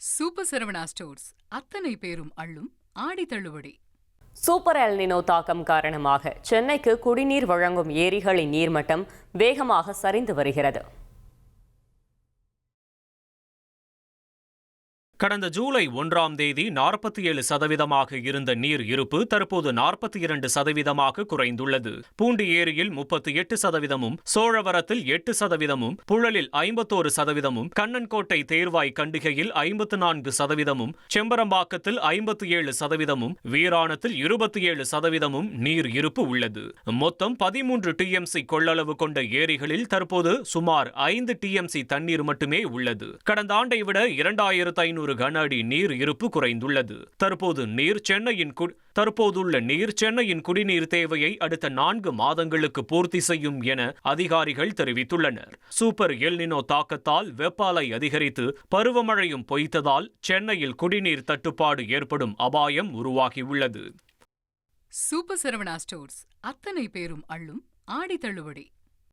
Super Saravana stores அத்தனை பேரும் அள்ளும் ஆடி தள்ளுபடி. சூப்பர் எல் நினோ தாக்கம் காரணமாக சென்னைக்கு குடிநீர் வழங்கும் ஏரிகளின் நீர்மட்டம் வேகமாக சரிந்து வருகிறது. கடந்த ஜூலை 1ஆம் தேதி 47% இருந்த நீர் இருப்பு தற்போது 42% குறைந்துள்ளது. பூண்டி ஏரியில் 38%, சோழவரத்தில் 8%, புழலில் 51%, கண்ணன்கோட்டை தேர்வாய் கண்டிகையில் 54%, செம்பரம்பாக்கத்தில் 57%, வீராணத்தில் 27% நீர் இருப்பு உள்ளது. மொத்தம் 13 TMC கொள்ளளவு கொண்ட ஏரிகளில் தற்போது சுமார் 5 TMC தண்ணீர் மட்டுமே உள்ளது. கடந்த ஆண்டை விட 2500 கன அடி நீர் இருப்பு குறைந்துள்ளது. தற்போதுள்ள நீர் சென்னையின் குடிநீர் தேவையை அடுத்த 4 மாதங்களுக்கு பூர்த்தி செய்யும் என அதிகாரிகள் தெரிவித்துள்ளனர். சூப்பர் எல் நினோ தாக்கத்தால் வெப்ப அலை அதிகரித்து பருவமழையும் பொய்த்ததால் சென்னையில் குடிநீர் தட்டுப்பாடு ஏற்படும் அபாயம் உருவாகியுள்ளது. சூப்பர் சரவணா ஸ்டோர்ஸ் அத்தனை பேரும் அள்ளும் ஆடி தள்ளுபடி.